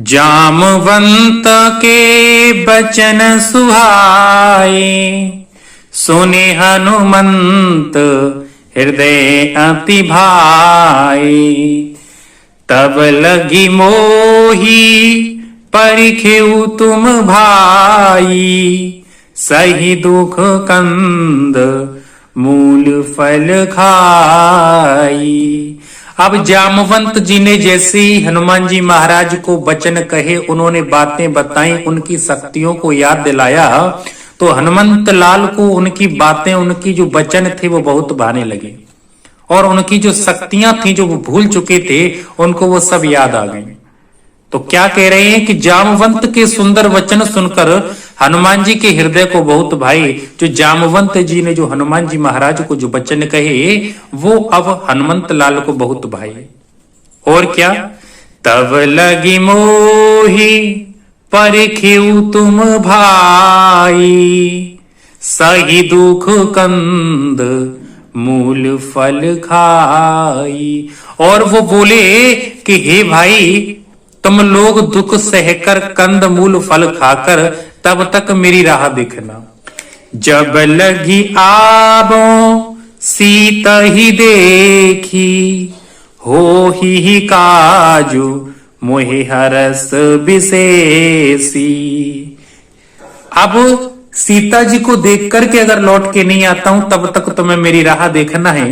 जामवंत के बचन सुहाए, सुने हनुमंत हृदय अति भाए। तब लगी मोही परिखेउ तुम भाई, सही दुख कंद मूल फल खाई। अब जामवंत जी ने जैसे ही हनुमान जी महाराज को वचन कहे, उन्होंने बातें बताई, उनकी शक्तियों को याद दिलाया, तो हनुमंत लाल को उनकी बातें, उनकी जो वचन थे वो बहुत भाने लगे और उनकी जो शक्तियां थी जो वो भूल चुके थे उनको वो सब याद आ गई। तो क्या कह रहे हैं कि जामवंत के सुंदर वचन सुनकर हनुमान जी के हृदय को बहुत भाई। जो जामवंत जी ने जो हनुमान जी महाराज को जो वचन कहे वो अब हनुमंत लाल को बहुत भाई। और क्या, तब लगी मोही परिखेउ तुम भाई, सही दुख कंद मूल फल खाई। और वो बोले कि हे भाई, तुम लोग दुख सहकर कंद मूल फल खाकर तब तक मेरी राह देखना। जब लगी आबो सीता ही देखी, हो ही काजू मोहे हरस विशेषी। अब सीता जी को देख करके अगर लौट के नहीं आता हूं तब तक तुम्हें मेरी राह देखना है।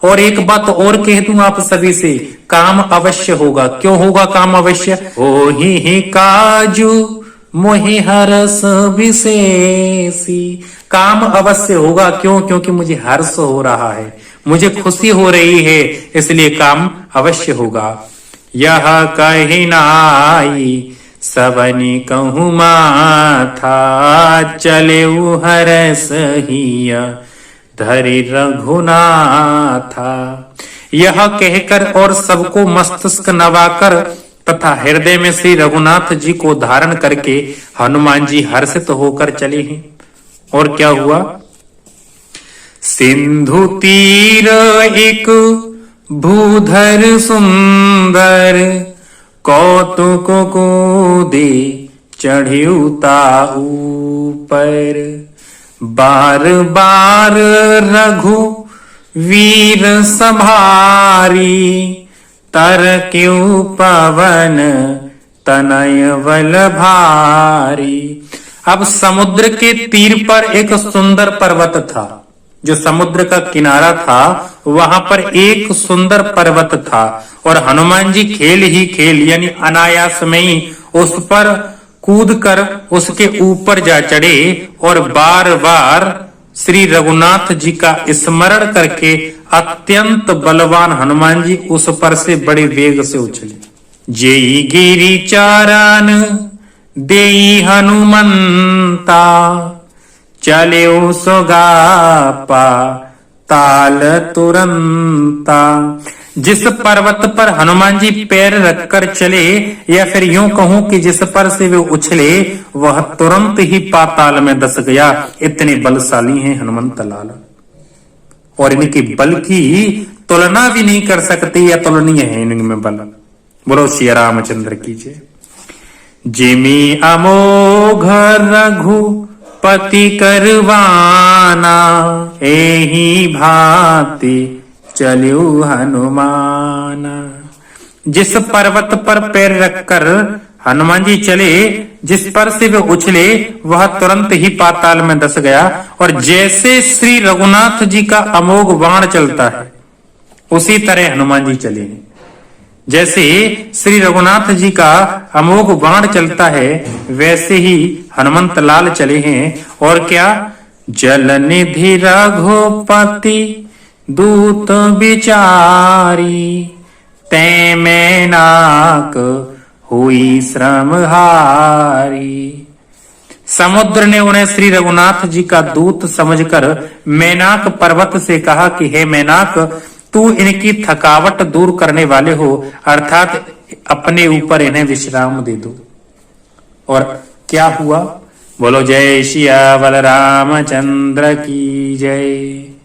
और एक बात और कह दूं आप सभी से, काम अवश्य होगा। क्यों होगा काम अवश्य? हो ही काजू मोहि हरस विशेषी। काम अवश्य होगा। क्यों? क्योंकि मुझे हर्ष हो रहा है, मुझे खुशी हो रही है, इसलिए काम अवश्य होगा। यह कही नाई सबनी कहूँ माथा, चले हरस हिया धरि रघुनाथा। यह कहकर और सबको मस्तिष्क नवाकर तथा हृदय में श्री रघुनाथ जी को धारण करके हनुमान जी हर्षित होकर चले हैं। और क्या हुआ? सिंधु तीर एक भूधर सुंदर, कौतुक को दे चढ़े ऊपर। बार बार रघु वीर संभारी, तर क्यों पवन तनय बल भारी। अब समुद्र के तीर पर एक सुंदर पर्वत था। जो समुद्र का किनारा था वहां पर एक सुंदर पर्वत था और हनुमान जी खेल ही खेल यानी अनायास में ही उस पर कूद कर उसके ऊपर जा चढ़े और बार बार श्री रघुनाथ जी का स्मरण करके अत्यंत बलवान हनुमान जी उस पर से बड़े वेग से उछले। जेई गिरी चारण देई हनुमंता, चले सोगापा ताल तुरंता। जिस पर्वत पर हनुमान जी पैर रखकर चले, या फिर यूं कहूं कि जिस पर से वे उछले, वह तुरंत ही पाताल में धस गया। इतने बलशाली हैं हनुमंत लाल और इनके बल की तुलना भी नहीं कर सकते या तुलनीय है इनमें बल। बोलो श्री रामचंद्र की जय। जिमी अमोघ रघुपति करवाना, एही भांति चलियो हनुमान। जिस पर्वत पर पैर रखकर हनुमान जी चले, जिस पर से वे उछले, वह तुरंत ही पाताल में धस गया। और जैसे श्री रघुनाथ जी का अमोघ बाण चलता है उसी तरह हनुमान जी चले। जैसे श्री रघुनाथ जी का अमोघ बाण चलता है वैसे ही हनुमंत लाल चले हैं। और क्या, जल निधि रघुपति दूत विचारी, तै में नाक हुई श्रम हारी। समुद्र ने उन्हें श्री रघुनाथ जी का दूत समझकर मैनाक पर्वत से कहा कि हे मैनाक, तू इनकी थकावट दूर करने वाले हो, अर्थात अपने ऊपर इन्हें विश्राम दे दो। और क्या हुआ? बोलो जय श्री बलरामचंद्र की जय।